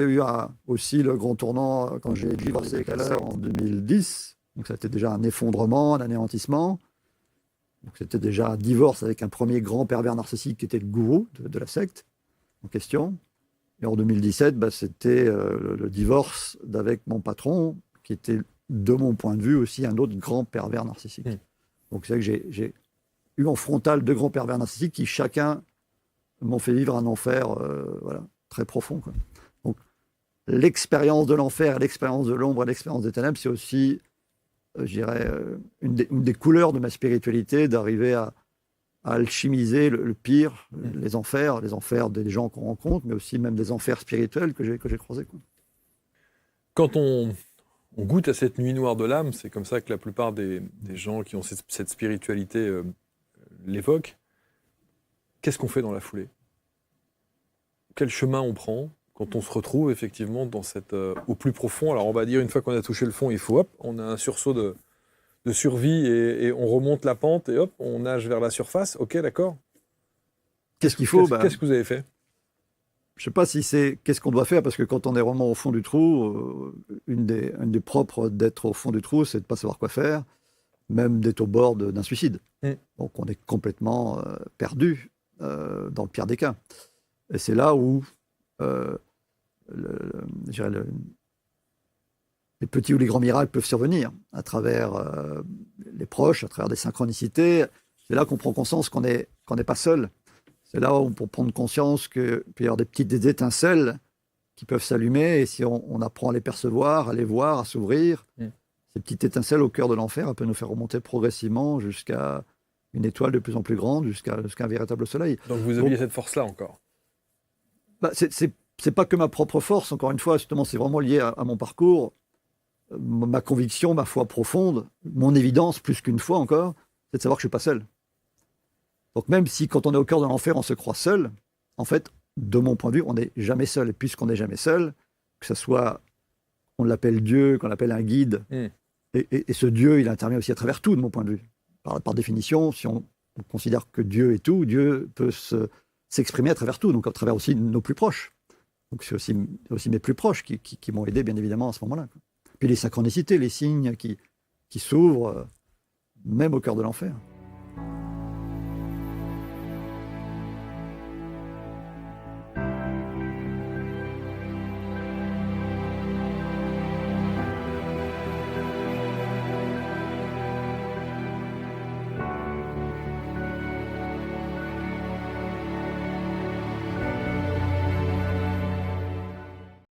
Il y a eu aussi le grand tournant quand j'ai divorcé avec Haller en 2010. Donc ça a été déjà un effondrement, un anéantissement. Donc c'était déjà un divorce avec un premier grand pervers narcissique qui était le gourou de la secte en question. Et en 2017, c'était le divorce d'avec mon patron, qui était, de mon point de vue, aussi un autre grand pervers narcissique. Donc c'est vrai que j'ai eu en frontal deux grands pervers narcissiques qui chacun m'ont fait vivre un enfer voilà, très profond, quoi. Donc l'expérience de l'enfer, l'expérience de l'ombre et l'expérience des ténèbres, c'est aussi, je dirais, une des couleurs de ma spiritualité, d'arriver à alchimiser le pire, les enfers des gens qu'on rencontre, mais aussi même des enfers spirituels que j'ai croisés, quoi. Quand on goûte à cette nuit noire de l'âme, c'est comme ça que la plupart des gens qui ont cette spiritualité l'évoquent. Qu'est-ce qu'on fait dans la foulée? Quel chemin on prend quand on se retrouve effectivement dans au plus profond? Alors on va dire, une fois qu'on a touché le fond, il faut, hop, on a un sursaut de survie et on remonte la pente et hop, on nage vers la surface. Ok, d'accord. Qu'est-ce qu'il faut? Qu'est-ce que vous avez fait? Je ne sais pas si c'est qu'est-ce qu'on doit faire, parce que quand on est vraiment au fond du trou, une des propres d'être au fond du trou, c'est de ne pas savoir quoi faire, même d'être au bord d'un suicide. Donc on est complètement perdu dans le pire des cas. Et c'est là où je dirais les petits ou les grands miracles peuvent survenir, à travers les proches, à travers des synchronicités. C'est là qu'on prend conscience qu'on n'est pas seul. C'est là où on peut prendre conscience qu'il peut y avoir des étincelles qui peuvent s'allumer, et si on apprend à les percevoir, à les voir, à s'ouvrir, ces petites étincelles au cœur de l'enfer, elles peuvent nous faire remonter progressivement jusqu'à une étoile de plus en plus grande, jusqu'à un véritable soleil. Donc vous aviez cette force-là encore? C'est pas que ma propre force, encore une fois, justement, c'est vraiment lié à mon parcours, ma conviction, ma foi profonde, mon évidence, plus qu'une fois encore, c'est de savoir que je suis pas seul. Donc même si quand on est au cœur de l'enfer, on se croit seul, en fait, de mon point de vue, on n'est jamais seul. Et puisqu'on n'est jamais seul, que ce soit, on l'appelle Dieu, qu'on l'appelle un guide, et ce Dieu, il intervient aussi à travers tout, de mon point de vue. Par définition, si on considère que Dieu est tout, Dieu peut s'exprimer à travers tout, donc à travers aussi nos plus proches. Donc c'est aussi mes plus proches qui m'ont aidé, bien évidemment, à ce moment-là, quoi. Puis les synchronicités, les signes qui s'ouvrent, même au cœur de l'enfer.